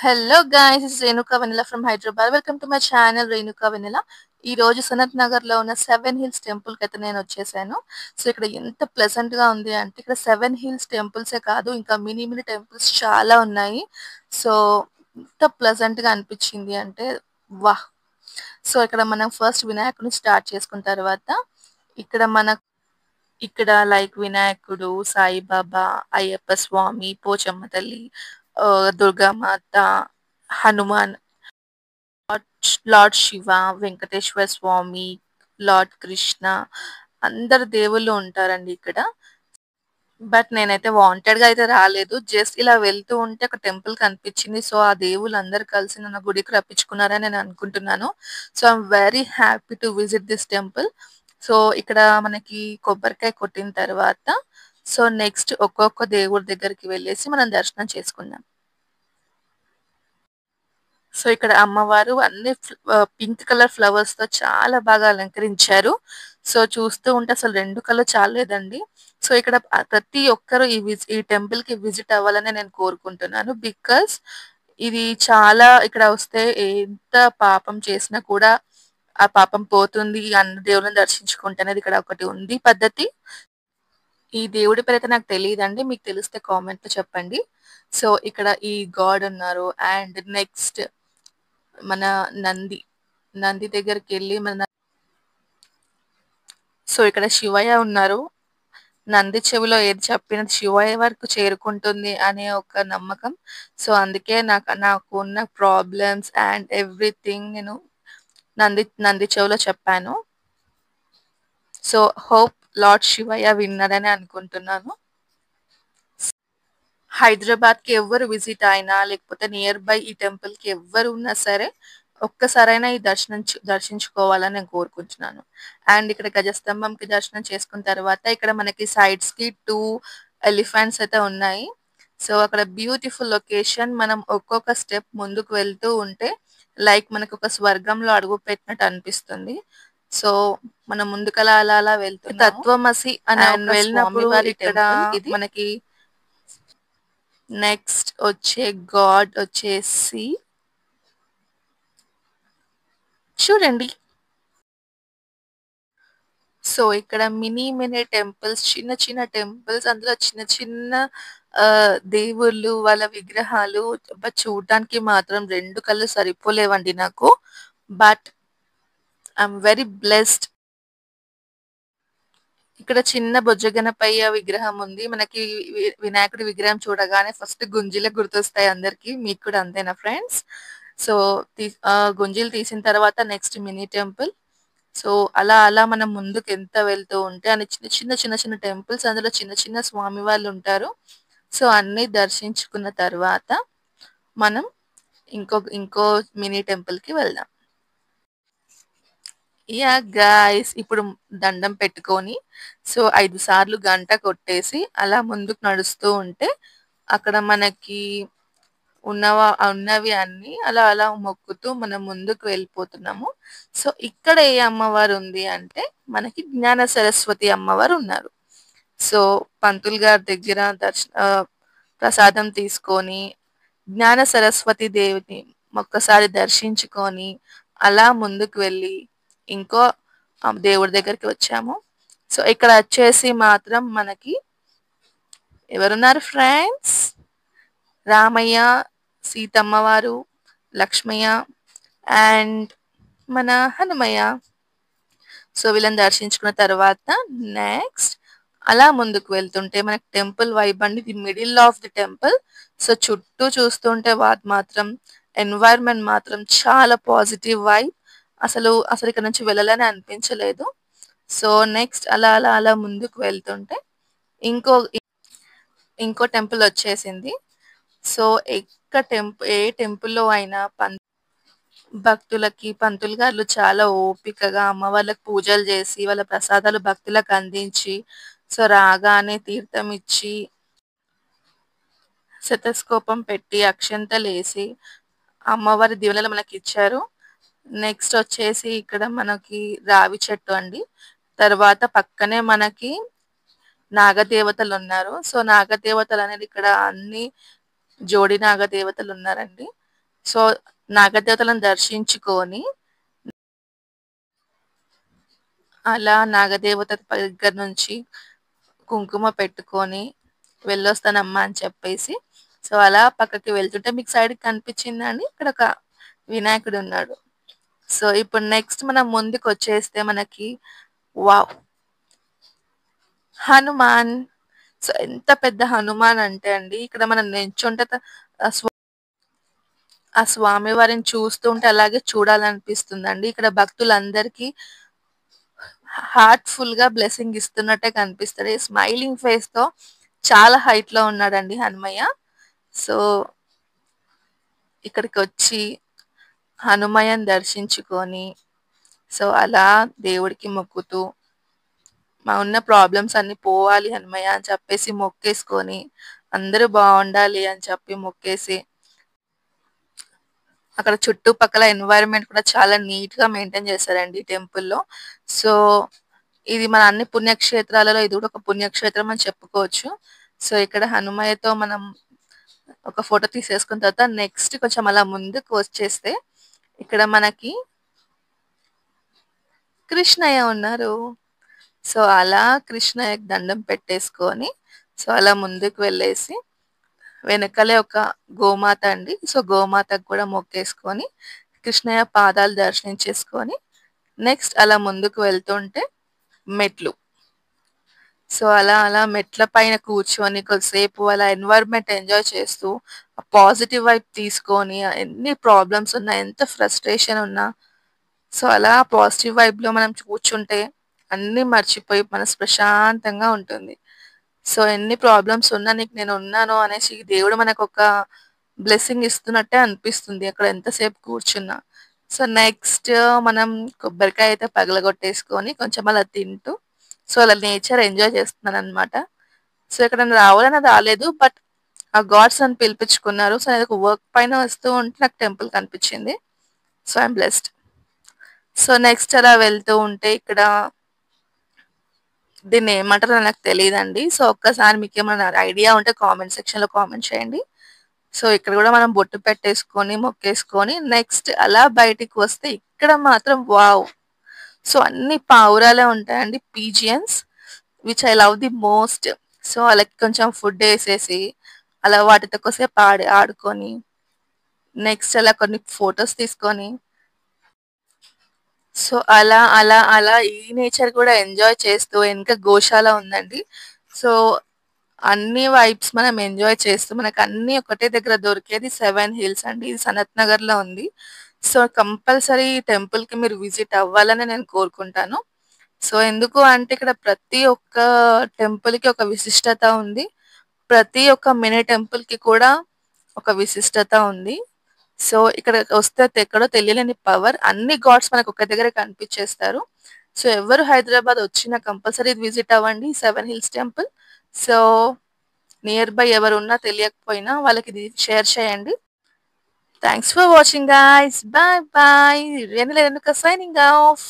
Hello guys, this is Renuka Vennela from Hyderabad. Welcome to my channel Renuka Vennela. ఈ రోజు సనత్ నగర్ లో ఉన్న 7 హిల్స్ టెంపుల్ కి అయితే నేను వచ్చేసాను. సో ఇక్కడ ఎంత ప్లెజెంట్ గా ఉంది అంటే, ఇక్కడ 7 హిల్స్ టెంపుల్సే కాదు, ఇంకా మినీ మినీ టెంపుల్స్ చాలా ఉన్నాయి. సో ఎంత ప్లెజెంట్ గా అనిపించింది అంటే, వాహ్. సో ఇక్కడ మనం ఫస్ట్ వినాయకుడిని స్టార్ట్ చేసుకున్న తర్వాత ఇక్కడ లైక్ వినాయకుడు, సాయిబాబా, అయ్యప్ప స్వామి, పోచమ్మ తల్లి, దుర్గామాత, హనుమాన్, లార్డ్ శివ, వెంకటేశ్వర స్వామి, లార్డ్ కృష్ణ, అందరు దేవుళ్ళు ఉంటారండి ఇక్కడ. బట్ నేనైతే వాంటెడ్ గా అయితే రాలేదు. జస్ట్ ఇలా వెళ్తూ ఉంటే ఒక టెంపుల్ కనిపించింది. సో ఆ దేవుళ్ళు అందరు కలిసి నన్ను గుడికి రప్పించుకున్నారని నేను అనుకుంటున్నాను. So I'm very happy to visit this temple. So ఇక్కడ మనకి కొబ్బరికాయ కొట్టిన తర్వాత సో నెక్స్ట్ ఒక్కొక్క దేవుడి దగ్గరికి వెళ్ళేసి మనం దర్శనం చేసుకుందాం. సో ఇక్కడ అమ్మవారు అన్ని పింక్ కలర్ ఫ్లవర్స్ తో చాలా బాగా అలంకరించారు. సో చూస్తూ ఉంటే అసలు 2 కళ్ళు చాలేదండి. సో ఇక్కడ ప్రతి ఒక్కరు ఈ టెంపుల్ కి విజిట్ అవ్వాలని నేను కోరుకుంటున్నాను. బికాస్ ఇది చాలా ఇక్కడ వస్తే ఎంత పాపం చేసినా కూడా ఆ పాపం పోతుంది అన్న దేవుళ్ళని దర్శించుకుంటే అనేది ఇక్కడ ఒకటి ఉంది పద్ధతి. ఈ దేవుడి పేరైతే నాకు తెలియదండి. మీకు తెలిస్తే కామెంట్ లో చెప్పండి. సో ఇక్కడ ఈ గాడ్ ఉన్నారు. అండ్ నెక్స్ట్ మన నంది నంది దగ్గరికి వెళ్ళి సో ఇక్కడ శివయ్య ఉన్నారు. నంది చెవిలో ఏది చెప్పినది శివయ్య వరకు చేరుకుంటుంది అనే ఒక నమ్మకం. సో అందుకే నాకు ఉన్న ప్రాబ్లమ్స్ అండ్ ఎవ్రీథింగ్ నేను నంది చెవిలో చెప్పాను. సో హోప్ లార్డ్ శివయ్య విన్నాడని అనుకుంటున్నాను. హైదరాబాద్ కి ఎవ్వరు విజిట్ అయినా లేకపోతే నియర్ బై ఈ టెంపుల్ కి ఎవ్వరు ఉన్నా సరే ఒక్కసారైనా ఈ దర్శించుకోవాలని నేను కోరుకుంటున్నాను. అండ్ ఇక్కడ గజస్తంభంకి దర్శనం చేసుకున్న తర్వాత ఇక్కడ మనకి సైడ్స్ కి 2 ఎలిఫెంట్స్ అయితే ఉన్నాయి. సో అక్కడ బ్యూటిఫుల్ లొకేషన్. మనం ఒక్కొక్క స్టెప్ ముందుకు వెళ్తూ ఉంటే లైక్ మనకు ఒక స్వర్గంలో అడుగు పెట్టినట్టు అనిపిస్తుంది. సో మనం ముందుకలా అలా అలా వెళ్తున్నాము. తత్వమసి అని వెళ్ళినప్పుడు ఇక్కడ మనకి నెక్స్ట్ వచ్చే గాడ్ వచ్చేసి చూడండి. సో ఇక్కడ మినీ మినీ టెంపుల్స్, చిన్న చిన్న టెంపుల్స్, అందులో చిన్న చిన్న దేవుళ్ళు వాళ్ళ విగ్రహాలు చూడటానికి మాత్రం 2 కళ్ళు సరిపోలేవండి నాకు. But I'm very blessed. ఇక్కడ చిన్న బొజ్జగనపయ్య విగ్రహం ఉంది. మనకి వినాయకుడి విగ్రహం చూడగానే ఫస్ట్ గుంజిలే గుర్తొస్తాయి అందరికి. మీకు కూడా అంతేనా ఫ్రెండ్స్? సో గుంజీలు తీసిన తర్వాత నెక్స్ట్ మినీ టెంపుల్. సో అలా అలా మనం ముందుకు ఎంత వెళ్తూ ఉంటే అని చిన్న చిన్న చిన్న చిన్న టెంపుల్స్, అందులో చిన్న చిన్న స్వామి వాళ్ళు ఉంటారు. సో అన్ని దర్శించుకున్న తర్వాత మనం ఇంకో మినీ టెంపుల్ కి వెళ్దాం. యా గాయ్స్, ఇప్పుడు దండం పెట్టుకొని సో 5 సార్లు గంట కొట్టేసి అలా ముందుకు నడుస్తూ ఉంటే అక్కడ మనకి ఉన్నవి అన్ని అలా అలా మొక్కుతూ మనం ముందుకు వెళ్ళిపోతున్నాము. సో ఇక్కడ ఏ అమ్మవారు ఉంది అంటే మనకి జ్ఞాన సరస్వతి అమ్మవారు ఉన్నారు. సో పంతులు గారి దగ్గర ప్రసాదం తీసుకొని జ్ఞాన సరస్వతి దేవిని ఒక్కసారి దర్శించుకొని అలా ముందుకు వెళ్ళి ఇంకో దేవుడి దగ్గరికి వచ్చాము. సో ఇక్కడ వచ్చేసి మాత్రం మనకి ఎవరున్నారు ఫ్రెండ్స్? రామయ్య, సీతమ్మ వారు, లక్ష్మయ్య అండ్ మన హనుమయ్య. సో వీళ్ళని దర్శించుకున్న తర్వాత నెక్స్ట్ అలా ముందుకు వెళ్తుంటే మనకి టెంపుల్ వైబ్ అండి. ఇది middle of the temple. So చుట్టూ చూస్తుంటే మాత్రం ఎన్వైర్న్మెంట్ మాత్రం చాలా పాజిటివ్ వైబ్. అసలు ఇక్కడ నుంచి వెళ్ళాలని అనిపించలేదు. సో నెక్స్ట్ అలా అలా అలా ముందుకు వెళ్తుంటే ఇంకో ఇంకో టెంపుల్ వచ్చేసింది. సో ఏ టెంపుల్లో అయినా భక్తులకి పంతులు గారు చాలా ఓపికగా అమ్మవార్లకు పూజలు చేసి వాళ్ళ ప్రసాదాలు భక్తులకు అందించి సో రాగానే తీర్థం ఇచ్చి శతస్కోపం పెట్టి అక్షంతలేసి అమ్మవారి దీవెనలు మనకి ఇచ్చారు. నెక్స్ట్ వచ్చేసి ఇక్కడ మనకి రావి చెట్టు అండి. తర్వాత పక్కనే మనకి నాగదేవతలు ఉన్నారు. సో నాగదేవతలు అనేది ఇక్కడ అన్ని జోడి నాగదేవతలు ఉన్నారండి. సో, నాగదేవతలను దర్శించుకొని, అలా నాగదేవత దగ్గర నుంచి కుంకుమ పెట్టుకొని, "వెళ్ళొస్తానమ్మా" అని చెప్పేసి, సో, అలా పక్కకి వెళ్తుంటే మీకు సైడ్‌కి కనిపించిందా అండి? ఇక్కడొక వినాయకుడున్నాడు. సో, ఇప్పుడు నెక్స్ట్ మనం ముందుకొచ్చేస్తే మనకి వావ్! హనుమాన్. సో, ఎంత పెద్ద హనుమాన్ అంటే అండి, ఇక్కడ మనం నించుంటే ఆహ్, స్వ ఆ స్వామి వారిని చూస్తూ ఉంటే అలాగే చూడాలనిపిస్తుందండి. ఇక్కడ భక్తులందరికీ హార్ట్‌ఫుల్‌గా బ్లెస్సింగ్ ఇస్తున్నట్టే కనిపిస్తాడు. ఈ స్మైలింగ్ ఫేస్‌తో చాలా హైట్‌లో ఉన్నాడండి హనుమయ్య. సో, ఇక్కడికొచ్చి హనుమయ్యని దర్శించుకొని, సో, అలా దేవుడికి మొక్కుతూ, మా ఉన్న ప్రాబ్లమ్స్ అన్నీ పోవాలి హనుమయ్య అని చెప్పేసి మొక్కేసుకొని, అందరూ బావుండాలి అని చెప్పి మొక్కేసి, అక్కడ చుట్టుపక్కల ఎన్వైర్న్‌మెంట్ కూడా చాలా నీట్‌గా మెయింటైన్ చేశారండి టెంపుల్‌లో. సో, ఇది మన అన్ని పుణ్యక్షేత్రాలలో ఇది కూడా ఒక పుణ్యక్షేత్రం అని చెప్పుకోవచ్చు. సో, ఇక్కడ హనుమయ్యతో మనం ఒక ఫోటో తీసేసుకున్న తర్వాత నెక్స్ట్ కొంచెం అలా ముందుకు వచ్చేస్తే, ఇక్కడ మనకి కృష్ణయ్య ఉన్నారు. సో, అలా కృష్ణయ్యకి దండం పెట్టేసుకొని, సో, అలా ముందుకు వెళ్ళేసి, వెనకాలే ఒక గోమాత అండి. సో, గోమాతకు కూడా మొక్కేసుకొని, కృష్ణయ్య పాదాలు దర్శించేసుకొని, నెక్స్ట్ అలా ముందుకు వెళ్తుంటే మెట్లు. సో, అలా అలా మెట్ల పైన కూర్చొని కొద్దిసేపు అలా ఎన్వైర్న్‌మెంట్ ఎంజాయ్ చేస్తూ, ఆ పాజిటివ్ వైబ్ తీసుకొని, ఎన్ని ప్రాబ్లమ్స్ ఉన్నా, ఎంత ఫ్రస్ట్రేషన్ ఉన్నా, సో, అలా పాజిటివ్ వైబ్‌లో మనం కూర్చుంటే అన్నీ మర్చిపోయి మనసు ప్రశాంతంగా ఉంటుంది. సో, ఎన్ని ప్రాబ్లమ్స్ ఉన్నా నీకు నేనున్నాను అనేసి దేవుడు మనకొక బ్లెస్సింగ్ ఇస్తున్నట్టే అనిపిస్తుంది అక్కడ ఎంతసేపు కూర్చున్నా. సో, నెక్స్ట్ మనం కొబ్బరికాయ అయితే పగలగొట్టేసుకొని కొంచెం అలా తింటూ, సో, అలా నేచర్ ఎంజాయ్ చేస్తున్నాననమాట. సో, ఇక్కడ నేను రావాలని రాలేదు. బట్ ఆ గాడ్స్ నన్ను పిలిపించుకున్నారు. సో, నేనొక వర్క్ పైన వస్తూ ఉంటే నాకు టెంపుల్ కనిపించింది. So, I'm blessed. So, next అలా వెళ్తూ ఉంటే ఇక్కడ దీన్నేమంటారో నాకు తెలీదండి. సో, ఒక్కసారి మీకేమన్నా ఐడియా ఉంటే కామెంట్ సెక్షన్‌లో కామెంట్ చేయండి. సో, ఇక్కడ గూడా మనం బొట్టు పెట్టేసుకొని, మొక్కేసుకొని నెక్స్ట్ అలా బయటికి వస్తే ఇక్కడ మాత్రం వావ్! సో, అన్ని పావురాలే ఉంటాయండి. Pigeons which I love the most. So, ఆళ్ళకి కొంచెం ఫుడ్డేసేసి, అలా వాటితో కొద్దిసేపు ఆడుకొని, నెక్స్ట్ అలా కొన్ని ఫోటోస్ తీసుకొని, సో, అలా ఈ నేచర్ కూడా ఎంజాయ్ చేస్తూ ఎనక గోశాల ఉందండి. సో, అన్ని వైబ్స్ మనం ఎంజాయ్ చేస్తూ మనకన్నీ ఒకటే దగ్గర దొరికేది 7 హిల్స్ అండి. ఇది సనత్ నగర్‌లో ఉంది. సో, కంపల్సరీ ఈ టెంపుల్‌కి మీరు విజిట్ అవ్వాలని నేను కోరుకుంటాను. సో, ఎందుకు అంటే ఇక్కడ ప్రతి ఒక్క టెంపుల్‌కి ఒక విశిష్టత ఉంది. ప్రతి ఒక్క మినీ టెంపుల్‌కి కూడా ఒక విశిష్టత ఉంది. సో, ఇక్కడ వస్తే ఎక్కడో తెలియలేని పవర్. అన్ని గాడ్స్ మనకు ఒక దగ్గర కనిపించేస్తారు. సో, ఎవరు హైదరాబాద్ వచ్చినా కంపల్సరీ విజిట్ అవ్వండి 7 hills temple. So, near by ఎవరున్నా తెలియకపోయినా వాళ్ళకిది షేర్ చేయండి. Thanks for watching guys. By by. 'Renu Renuka' signing off.